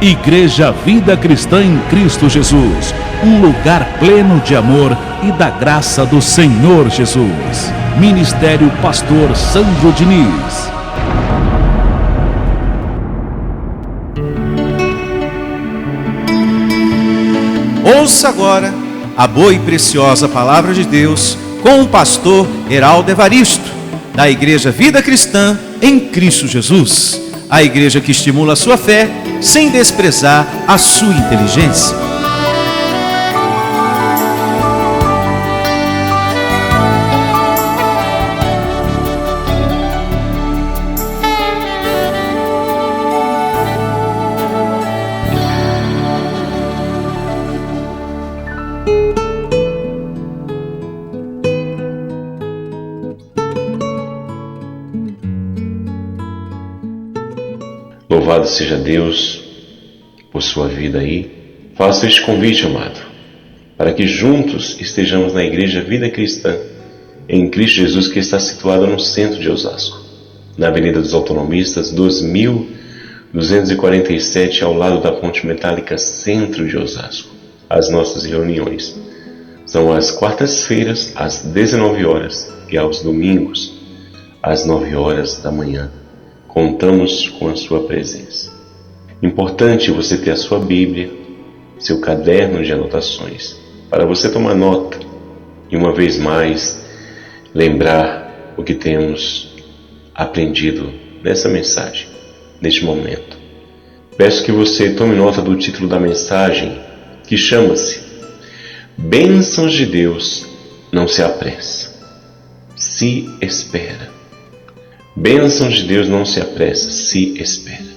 Igreja Vida Cristã em Cristo Jesus, um lugar pleno de amor e da graça do Senhor Jesus. Ministério Pastor Sandro Diniz. Ouça agora a boa e preciosa palavra de Deus com o pastor Heraldo Evaristo, da Igreja Vida Cristã em Cristo Jesus. A igreja que estimula a sua fé sem desprezar a sua inteligência. Louvado seja Deus por sua vida aí. Faço este convite, amado, para que juntos estejamos na Igreja Vida Cristã em Cristo Jesus, que está situada no centro de Osasco, na Avenida dos Autonomistas, 2247, ao lado da Ponte Metálica, centro de Osasco. As nossas reuniões são às quartas-feiras, às 19 horas, e aos domingos, às 9 horas da manhã. Contamos com a sua presença. Importante você ter a sua Bíblia, seu caderno de anotações, para você tomar nota e, uma vez mais, lembrar o que temos aprendido nessa mensagem, neste momento. Peço que você tome nota do título da mensagem, que chama-se Bênçãos de Deus não se apressa, se espera. Bênçãos de Deus não se apressa, se espera.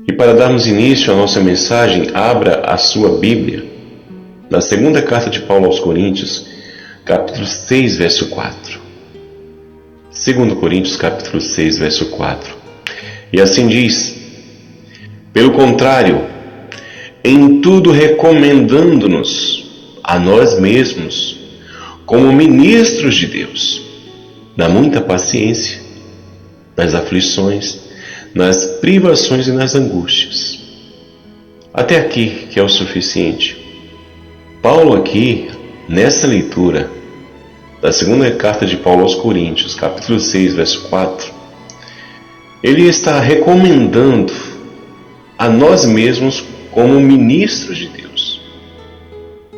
E para darmos início à nossa mensagem, abra a sua Bíblia na segunda carta de Paulo aos Coríntios, capítulo 6, verso 4. 2 Coríntios, capítulo 6, verso 4. E assim diz: pelo contrário, em tudo recomendando-nos a nós mesmos, como ministros de Deus, na muita paciência, nas aflições, nas privações e nas angústias. Até aqui que é o suficiente. Paulo aqui, nessa leitura da segunda carta de Paulo aos Coríntios, capítulo 6, verso 4, ele está recomendando a nós mesmos como ministros de Deus.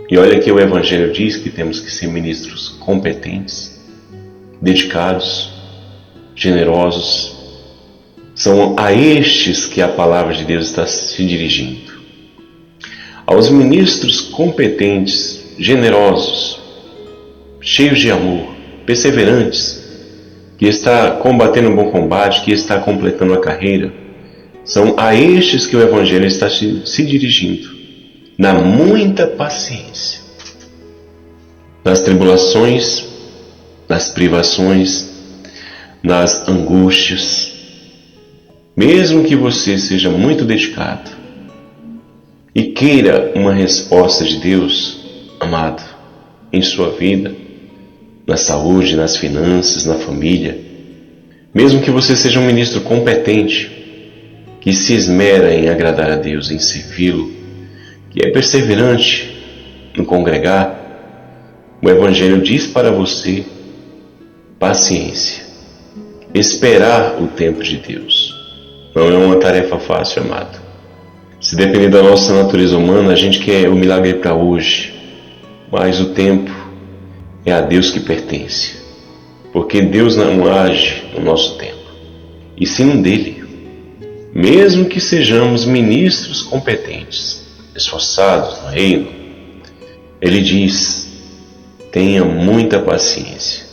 E olha que o Evangelho diz que temos que ser ministros competentes, dedicados, generosos. São a estes que a palavra de Deus está se dirigindo. Aos ministros competentes, generosos, cheios de amor, perseverantes, que está combatendo um bom combate, que está completando a carreira. São a estes que o Evangelho está se dirigindo, na muita paciência, nas tribulações, nas privações, nas angústias. Mesmo que você seja muito dedicado e queira uma resposta de Deus, amado, em sua vida, na saúde, nas finanças, na família, mesmo que você seja um ministro competente, que se esmera em agradar a Deus, em servi-lo, que é perseverante no congregar, o Evangelho diz para você: paciência, esperar o tempo de Deus. Não é uma tarefa fácil, amado. Se depender da nossa natureza humana, a gente quer o milagre para hoje, mas o tempo é a Deus que pertence, porque Deus não age no nosso tempo, e sim no dele. Mesmo que sejamos ministros competentes, esforçados no reino, ele diz: tenha muita paciência.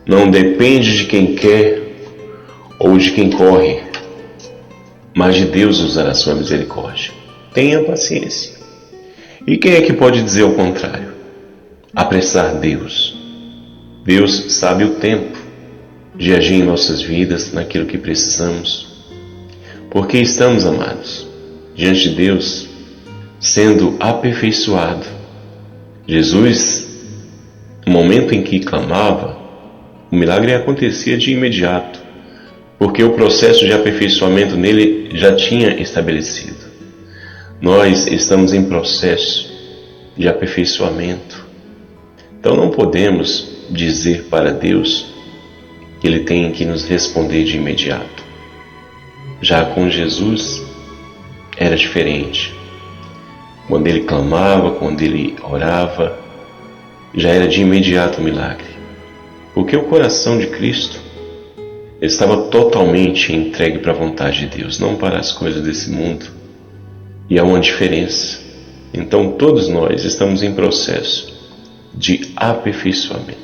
Não depende de quem quer ou de quem corre, mas de Deus usar a sua misericórdia. Tenha paciência. E quem é que pode dizer o contrário? Apressar Deus. Deus sabe o tempo de agir em nossas vidas, naquilo que precisamos. Porque estamos, amados, diante de Deus, sendo aperfeiçoado. Jesus, no momento em que clamava, o milagre acontecia de imediato, porque o processo de aperfeiçoamento nele já tinha estabelecido. Nós estamos em processo de aperfeiçoamento. Então não podemos dizer para Deus que Ele tem que nos responder de imediato. Já com Jesus era diferente. Quando Ele clamava, quando Ele orava, já era de imediato o milagre. Porque o coração de Cristo estava totalmente entregue para a vontade de Deus, não para as coisas desse mundo. E há uma diferença. Então todos nós estamos em processo de aperfeiçoamento.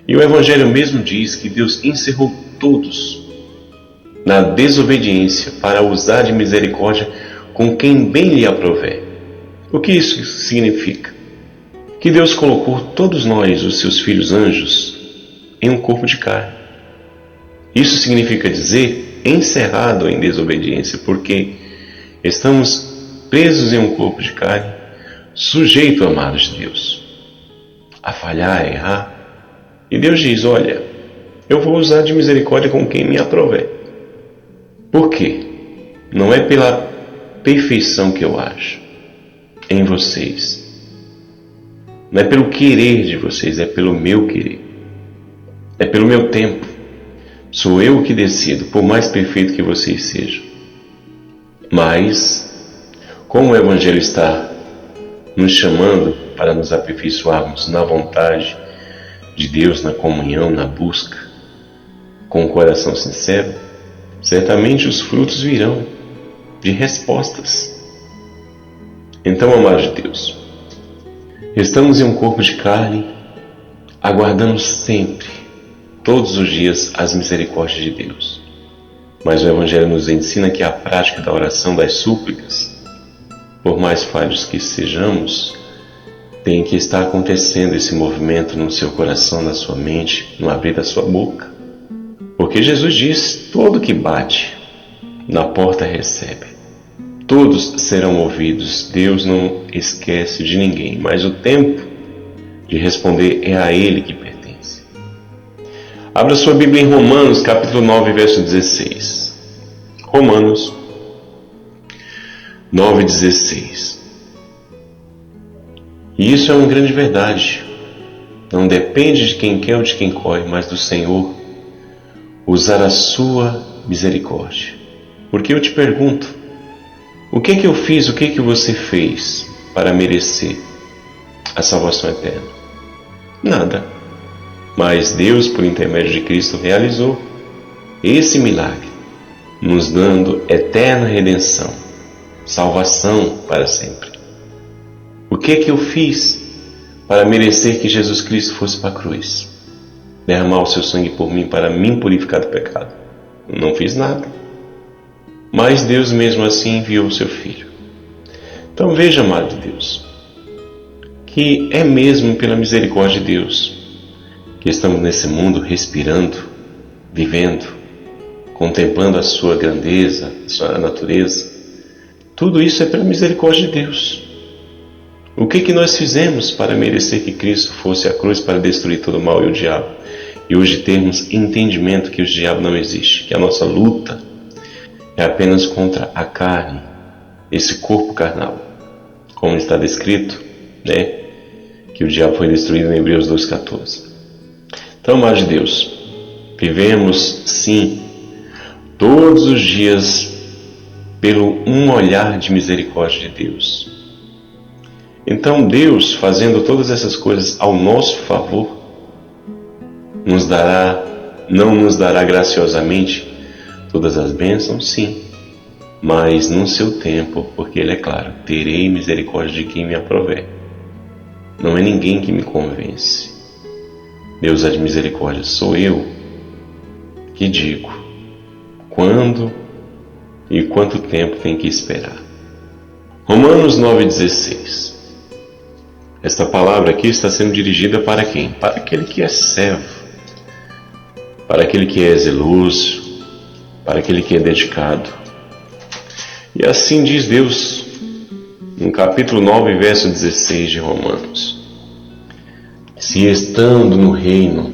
E o Evangelho mesmo diz que Deus encerrou todos na desobediência para usar de misericórdia com quem bem lhe aprouver. O que isso significa? Que Deus colocou todos nós, os seus filhos anjos, em um corpo de carne. Isso significa dizer encerrado em desobediência, porque estamos presos em um corpo de carne, sujeito, amados de Deus, a falhar, a errar. E Deus diz, olha, eu vou usar de misericórdia com quem me aprouver. Por quê? Não é pela perfeição que eu acho em vocês. Não é pelo querer de vocês, é pelo meu querer. É pelo meu tempo. Sou eu que decido, por mais perfeito que vocês sejam. Mas, como o Evangelho está nos chamando para nos aperfeiçoarmos na vontade de Deus, na comunhão, na busca, com o coração sincero, certamente os frutos virão de respostas. Então, amados de Deus, estamos em um corpo de carne, aguardando sempre, todos os dias, as misericórdias de Deus. Mas o Evangelho nos ensina que a prática da oração, das súplicas, por mais falhos que sejamos, tem que estar acontecendo esse movimento no seu coração, na sua mente, no abrir da sua boca. Porque Jesus diz, todo que bate na porta recebe. Todos serão ouvidos, Deus não esquece de ninguém, mas o tempo de responder é a Ele que pertence. Abra sua Bíblia em Romanos, capítulo 9, verso 16. Romanos 9, 16. E isso é uma grande verdade. Não depende de quem quer ou de quem corre, mas do Senhor usar a sua misericórdia. Porque eu te pergunto, o que é que eu fiz, o que é que você fez para merecer a salvação eterna? Nada. Mas Deus, por intermédio de Cristo, realizou esse milagre, nos dando eterna redenção, salvação para sempre. O que é que eu fiz para merecer que Jesus Cristo fosse para a cruz, derramar o seu sangue por mim, para me purificar do pecado? Não fiz nada. Mas Deus mesmo assim enviou o seu Filho. Então veja, amado de Deus, que é mesmo pela misericórdia de Deus que estamos nesse mundo respirando, vivendo, contemplando a sua grandeza, a sua natureza. Tudo isso é pela misericórdia de Deus. O que nós fizemos para merecer que Cristo fosse à cruz para destruir todo o mal e o diabo? E hoje termos entendimento que o diabo não existe, que a nossa luta é apenas contra a carne, esse corpo carnal. Como está descrito, que o diabo foi destruído em Hebreus 2,14. Então, amados de Deus, vivemos sim, todos os dias, pelo um olhar de misericórdia de Deus. Então Deus, fazendo todas essas coisas ao nosso favor, não nos dará graciosamente todas as bênçãos, sim, mas no seu tempo, porque Ele é claro, terei misericórdia de quem me aprouver. Não é ninguém que me convence. Deus é de misericórdia, sou eu que digo quando e quanto tempo tem que esperar. Romanos 9,16. Esta palavra aqui está sendo dirigida para quem? Para aquele que é servo, para aquele que é zeloso, para aquele que é dedicado. E assim diz Deus no capítulo 9, verso 16 de Romanos: se estando no reino,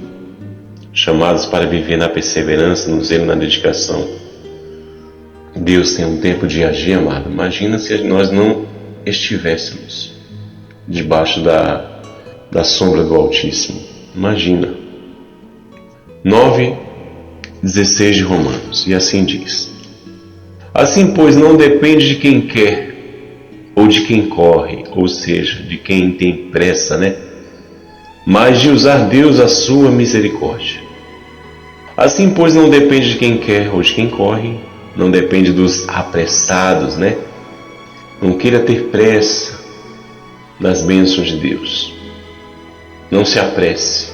chamados para viver na perseverança, no zelo, na dedicação, Deus tem um tempo de agir, amado. Imagina se nós não estivéssemos debaixo da sombra do Altíssimo. Imagina. 9:16 de Romanos, e assim diz: assim, pois, não depende de quem quer ou de quem corre, ou seja, de quem tem pressa, mas de usar Deus a sua misericórdia. Assim, pois, não depende de quem quer ou de quem corre, não depende dos apressados, Não queira ter pressa nas bênçãos de Deus. Não se apresse.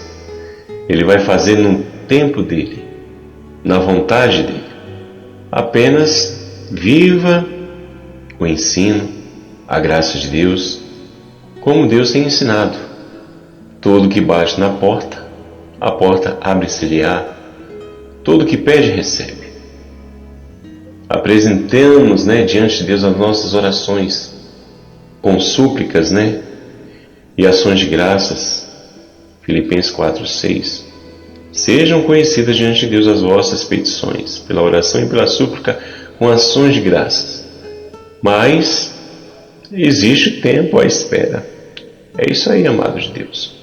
Ele vai fazer no tempo dele, na vontade dele. Apenas viva o ensino, a graça de Deus, como Deus tem ensinado. Todo que bate na porta, a porta abre-se-lhe-á. Todo que pede, recebe. Apresentamos, diante de Deus as nossas orações, com súplicas, e ações de graças. Filipenses 4:6. Sejam conhecidas diante de Deus as vossas petições, pela oração e pela súplica, com ações de graças. Mas existe tempo à espera. É isso aí, amados de Deus.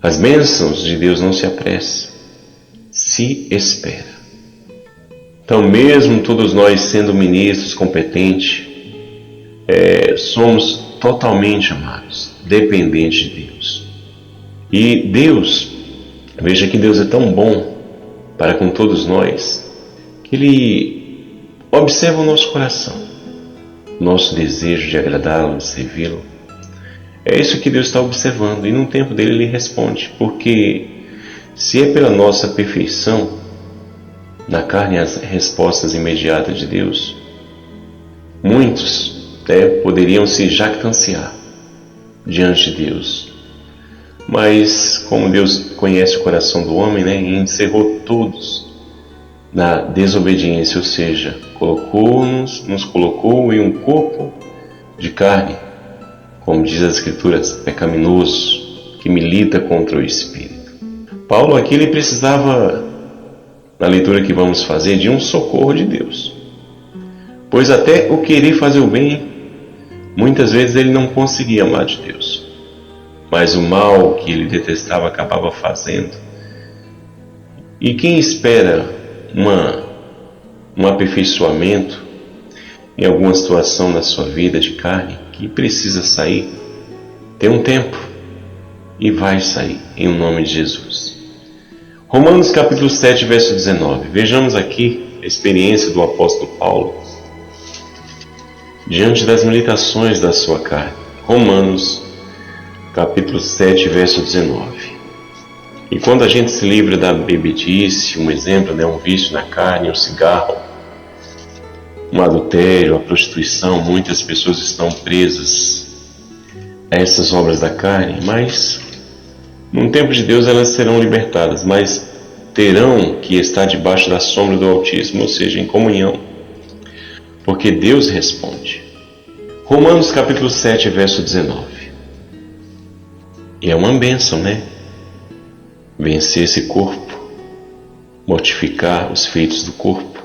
As bênçãos de Deus não se apressam, se espera. Então, mesmo todos nós sendo ministros competentes, somos totalmente, amados, dependentes de Deus. E Deus, veja que Deus é tão bom para com todos nós, que Ele observa o nosso coração, nosso desejo de agradá-lo, de servi-lo. É isso que Deus está observando, e no tempo dele Ele responde, porque se é pela nossa perfeição, na carne as respostas imediatas de Deus, muitos poderiam se jactanciar diante de Deus. Mas como Deus conhece o coração do homem, e encerrou todos na desobediência, ou seja, nos colocou em um corpo de carne, como diz as Escrituras, pecaminoso, que milita contra o Espírito. Paulo aqui ele precisava, na leitura que vamos fazer, de um socorro de Deus. Pois até o querer fazer o bem, muitas vezes ele não conseguia amar de Deus. Mas o mal que ele detestava acabava fazendo. E quem espera um aperfeiçoamento em alguma situação na sua vida de carne, que precisa sair, tem um tempo e vai sair, em nome de Jesus. Romanos capítulo 7, verso 19. Vejamos aqui a experiência do apóstolo Paulo diante das militações da sua carne. Romanos capítulo 7, verso 19. E quando a gente se livra da bebedice, um exemplo, um vício na carne, um cigarro, um adultério, a prostituição, muitas pessoas estão presas a essas obras da carne, mas no tempo de Deus elas serão libertadas, mas terão que estar debaixo da sombra do Altíssimo, ou seja, em comunhão, porque Deus responde. Romanos capítulo 7, verso 19. E é uma bênção, vencer esse corpo, mortificar os feitos do corpo.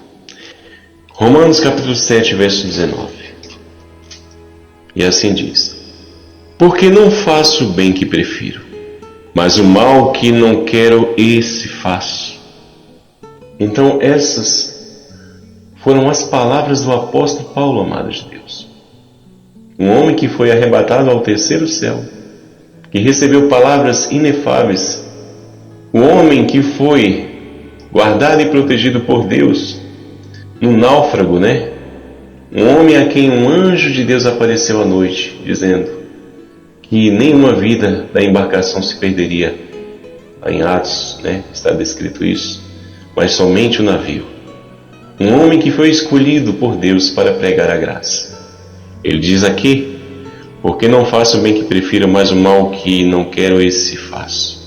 Romanos capítulo 7, verso 19. E assim diz: porque não faço o bem que prefiro, mas o mal que não quero, esse faço. Então essas foram as palavras do apóstolo Paulo, amados de Deus. Um homem que foi arrebatado ao terceiro céu, que recebeu palavras inefáveis. O homem que foi guardado e protegido por Deus no náufrago, Um homem a quem um anjo de Deus apareceu à noite, dizendo que nenhuma vida da embarcação se perderia. Em Atos, está descrito isso, mas somente o navio. Um homem que foi escolhido por Deus para pregar a graça. Ele diz aqui: porque não faço o bem que prefiro, mas o mal que não quero, esse faço.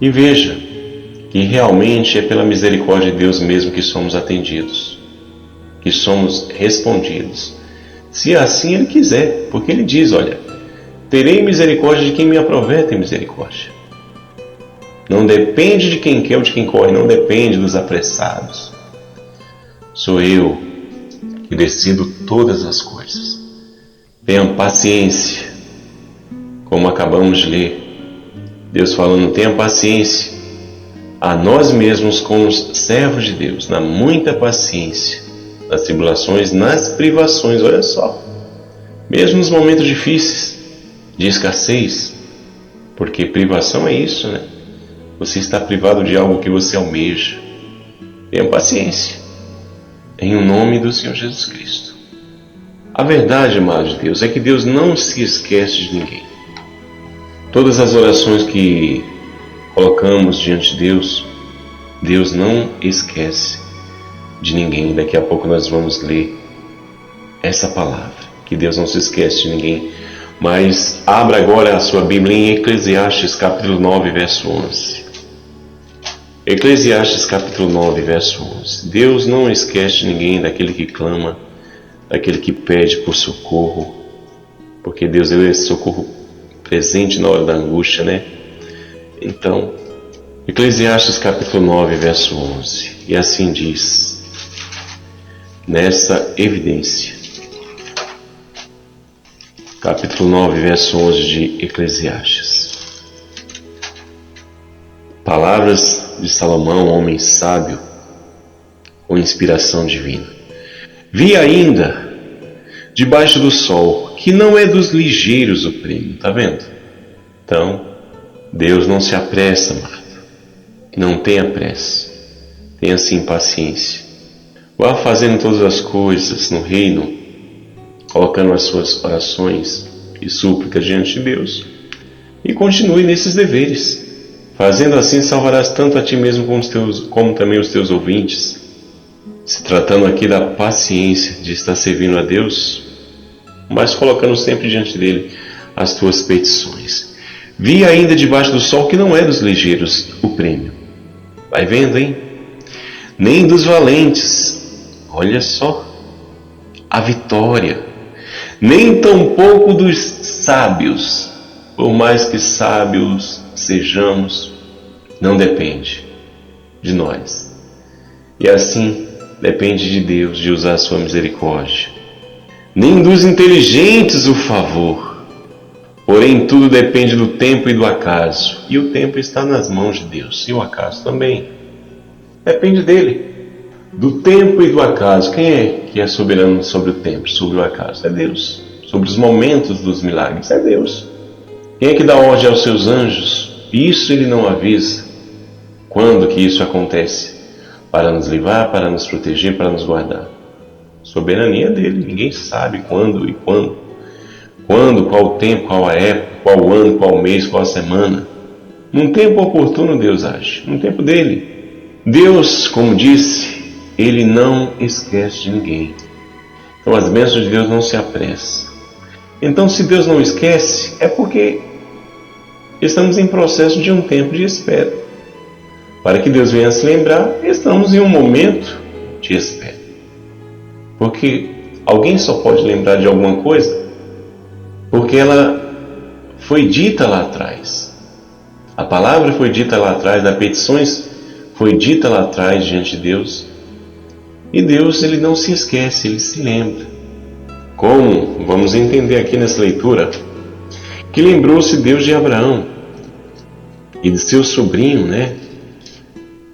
E veja que realmente é pela misericórdia de Deus mesmo que somos atendidos, que somos respondidos, se assim Ele quiser, porque Ele diz: olha, terei misericórdia de quem me aproveta em misericórdia. Não depende de quem quer ou de quem corre, não depende dos apressados. Sou eu e decido todas as coisas. Tenham paciência, como acabamos de ler. Deus falando, tenha paciência a nós mesmos como servos de Deus, na muita paciência, nas tribulações, nas privações, olha só. Mesmo nos momentos difíceis, de escassez, porque privação é isso, né? Você está privado de algo que você almeja. Tenha paciência, em o nome do Senhor Jesus Cristo. A verdade, amados de Deus, é que Deus não se esquece de ninguém. Todas as orações que colocamos diante de Deus, Deus não esquece de ninguém. Daqui a pouco nós vamos ler essa palavra, que Deus não se esquece de ninguém. Mas abra agora a sua Bíblia em Eclesiastes capítulo 9, verso 11. Eclesiastes capítulo 9, verso 11. Deus não esquece de ninguém, daquele que clama, daquele que pede por socorro, porque Deus ele é socorro presente na hora da angústia, né? Então, Eclesiastes capítulo 9, verso 11. E assim diz, nessa evidência. Capítulo 9, verso 11 de Eclesiastes. Palavras de Salomão, homem sábio, com inspiração divina. Vi ainda, debaixo do sol, que não é dos ligeiros o prêmio, tá vendo? Então, Deus não se apressa, Marta. Não tenha pressa. Tenha sim paciência. Vá fazendo todas as coisas no reino, colocando as suas orações e súplicas diante de Deus. E continue nesses deveres. Fazendo assim, salvarás tanto a ti mesmo como também os teus ouvintes. Se tratando aqui da paciência de estar servindo a Deus, mas colocando sempre diante dele as tuas petições. Vi ainda debaixo do sol que não é dos ligeiros o prêmio. Vai vendo, hein? Nem dos valentes. Olha só. A vitória. Nem tampouco dos sábios. Por mais que sábios sejamos, não depende de nós. E assim, depende de Deus de usar a sua misericórdia. Nem dos inteligentes o favor. Porém, tudo depende do tempo e do acaso. E o tempo está nas mãos de Deus. E o acaso também. Depende dele. Do tempo e do acaso. Quem é que é soberano sobre o tempo, sobre o acaso? É Deus. Sobre os momentos dos milagres. É Deus. Quem é que dá ordem aos seus anjos? Isso ele não avisa. Quando que isso acontece? Para nos livrar, para nos proteger, para nos guardar. Soberania dele. Ninguém sabe quando e quando. Quando, qual o tempo, qual a época, qual o ano, qual o mês, qual a semana. Num tempo oportuno Deus age, no tempo dele. Deus, como disse, ele não esquece de ninguém. Então as bênçãos de Deus não se apressam. Então se Deus não esquece, é porque estamos em processo de um tempo de espera. Para que Deus venha se lembrar, estamos em um momento de espera. Porque alguém só pode lembrar de alguma coisa porque ela foi dita lá atrás. A palavra foi dita lá atrás, as petições foi dita lá atrás diante de Deus. E Deus, ele não se esquece, ele se lembra. Como? Vamos entender aqui nessa leitura que lembrou-se Deus de Abraão e de seu sobrinho, né?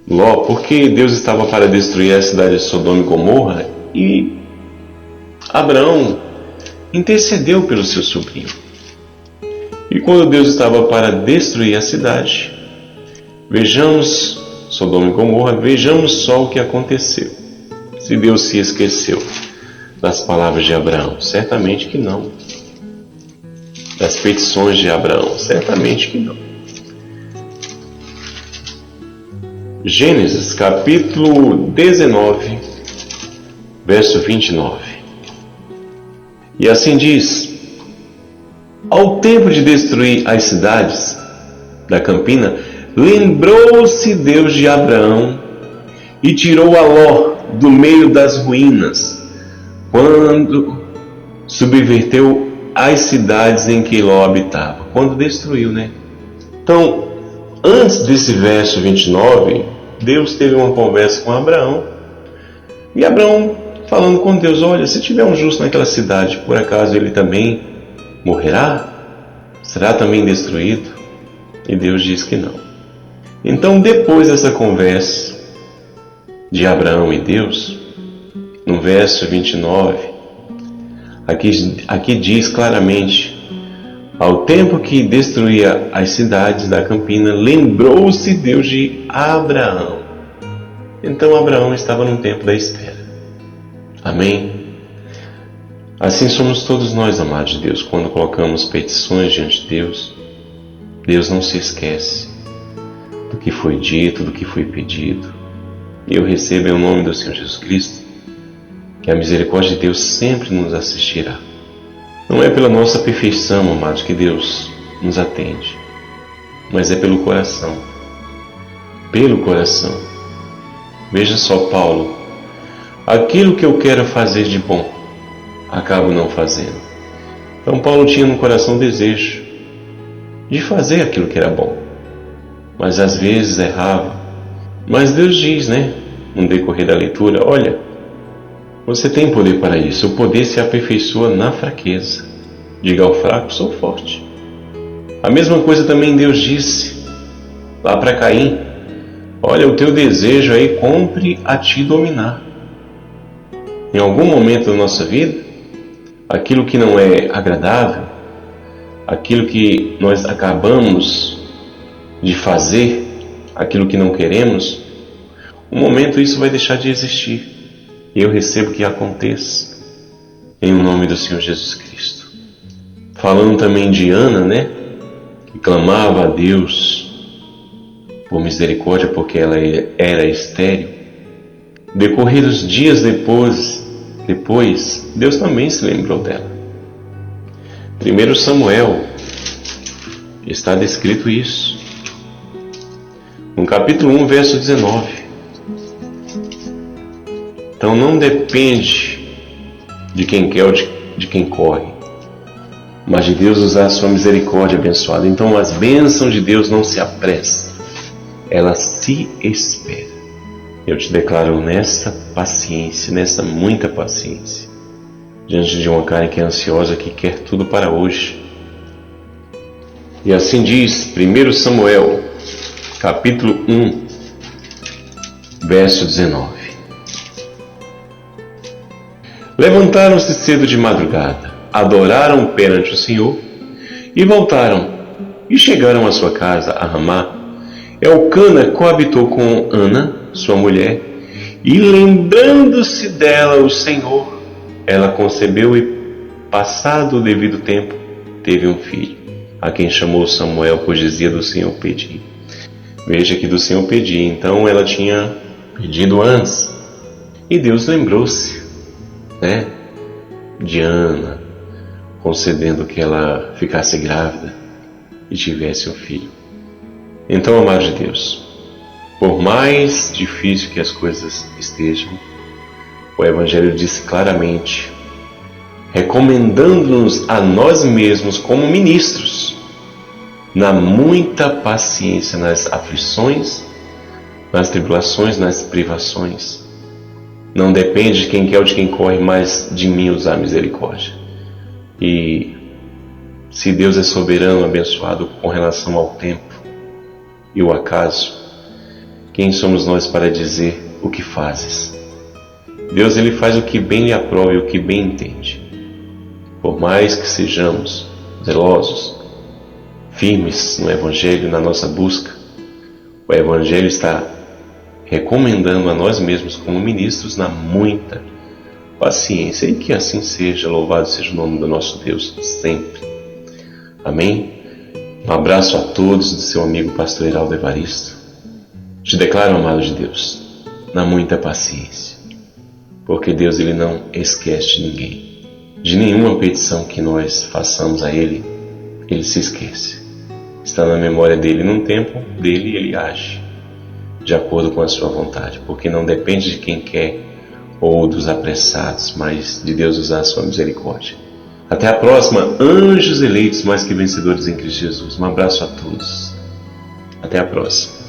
Ló, porque Deus estava para destruir a cidade de Sodoma e Gomorra e Abraão intercedeu pelo seu sobrinho. E quando Deus estava para destruir a cidade, vejamos Sodoma e Gomorra, vejamos só o que aconteceu. Se Deus se esqueceu das palavras de Abraão, certamente que não. Das petições de Abraão, certamente que não. Gênesis capítulo 19, verso 29. E assim diz: ao tempo de destruir as cidades da campina, lembrou-se Deus de Abraão e tirou a Ló do meio das ruínas, quando subverteu as cidades em que Ló habitava. Quando destruiu, né? Então, antes desse verso 29, Deus teve uma conversa com Abraão. E Abraão falando com Deus: olha, se tiver um justo naquela cidade, por acaso ele também morrerá? Será também destruído? E Deus diz que não. Então, depois dessa conversa de Abraão e Deus, no verso 29, aqui diz claramente: ao tempo que destruía as cidades da campina, lembrou-se Deus de Abraão. Então Abraão estava no tempo da espera. Amém? Assim somos todos nós, amados de Deus, quando colocamos petições diante de Deus. Deus não se esquece do que foi dito, do que foi pedido. E eu recebo em nome do Senhor Jesus Cristo que a misericórdia de Deus sempre nos assistirá. Não é pela nossa perfeição, amados, que Deus nos atende, mas é pelo coração. Pelo coração. Veja só Paulo: aquilo que eu quero fazer de bom, acabo não fazendo. Então Paulo tinha no coração o desejo de fazer aquilo que era bom, mas às vezes errava. Mas Deus diz, no decorrer da leitura: olha, você tem poder para isso. O poder se aperfeiçoa na fraqueza. Diga ao fraco: sou forte. A mesma coisa também Deus disse lá para Caim: olha, o teu desejo aí cumpre a te dominar. Em algum momento da nossa vida, aquilo que não é agradável, aquilo que nós acabamos de fazer, aquilo que não queremos, um momento isso vai deixar de existir. E eu recebo que aconteça em nome do Senhor Jesus Cristo. Falando também de Ana, que clamava a Deus por misericórdia porque ela era estéril. Decorridos dias depois, Deus também se lembrou dela. 1 Samuel está descrito isso. No capítulo 1, verso 19. Então não depende de quem quer ou de quem corre, mas de Deus usar a sua misericórdia abençoada. Então as bênçãos de Deus não se apressam, elas se esperam. Eu te declaro nessa paciência, nessa muita paciência, diante de uma carne que é ansiosa, que quer tudo para hoje. E assim diz 1 Samuel, capítulo 1, verso 19. Levantaram-se cedo de madrugada, adoraram perante o Senhor e voltaram, e chegaram à sua casa, a Ramá. Elcana coabitou com Ana, sua mulher, e lembrando-se dela o Senhor, ela concebeu e, passado o devido tempo, teve um filho, a quem chamou Samuel, pois dizia: do Senhor pedi. Veja que do Senhor pedi. Então ela tinha pedido antes, e Deus lembrou-se de Ana, concedendo que ela ficasse grávida e tivesse um filho. Então, amados de Deus, por mais difícil que as coisas estejam, o Evangelho disse claramente, recomendando-nos a nós mesmos como ministros, na muita paciência nas aflições, nas tribulações, nas privações. Não depende de quem quer ou de quem corre, mas de mim usar misericórdia. E se Deus é soberano, abençoado com relação ao tempo e o acaso, quem somos nós para dizer o que fazes? Deus, Ele faz o que bem lhe aprova e o que bem entende. Por mais que sejamos zelosos, firmes no Evangelho, na nossa busca, o Evangelho está recomendando a nós mesmos como ministros na muita paciência. E que assim seja. Louvado seja o nome do nosso Deus sempre. Amém? Um abraço a todos do seu amigo pastor Heraldo Evaristo. Te declaro, amado de Deus, na muita paciência, porque Deus, Ele não esquece de ninguém. De nenhuma petição que nós façamos a Ele, Ele se esquece. Está na memória dEle, num tempo dEle, Ele age de acordo com a sua vontade, porque não depende de quem quer ou dos apressados, mas de Deus usar a sua misericórdia. Até a próxima, anjos eleitos mais que vencedores em Cristo Jesus. Um abraço a todos. Até a próxima.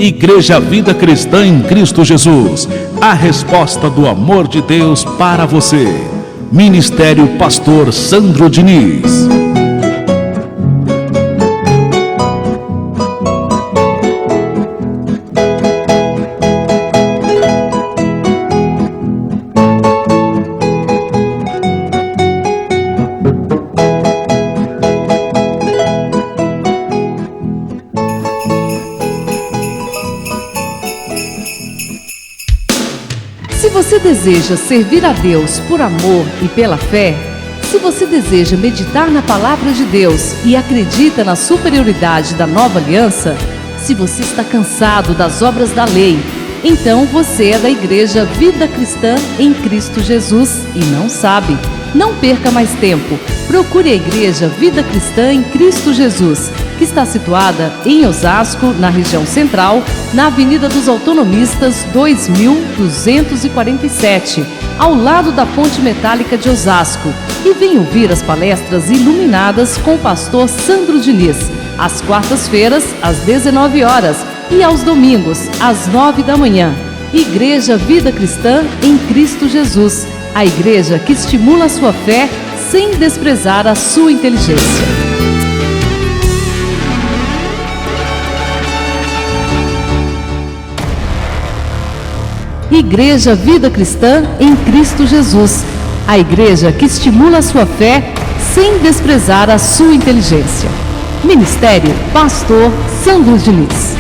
Igreja Vida Cristã em Cristo Jesus, a resposta do amor de Deus para você. Ministério Pastor Sandro Diniz. Se você deseja servir a Deus por amor e pela fé, se você deseja meditar na palavra de Deus e acredita na superioridade da nova aliança, se você está cansado das obras da lei, então você é da Igreja Vida Cristã em Cristo Jesus e não sabe. Não perca mais tempo. Procure a Igreja Vida Cristã em Cristo Jesus, que está situada em Osasco, na região central, na Avenida dos Autonomistas 2247, ao lado da Ponte Metálica de Osasco. E venha ouvir as palestras iluminadas com o pastor Sandro Diniz, às quartas-feiras, às 19 horas e aos domingos, às 9 da manhã. Igreja Vida Cristã em Cristo Jesus, a igreja que estimula a sua fé sem desprezar a sua inteligência. Igreja Vida Cristã em Cristo Jesus, a igreja que estimula a sua fé sem desprezar a sua inteligência. Ministério Pastor Sandro Diniz.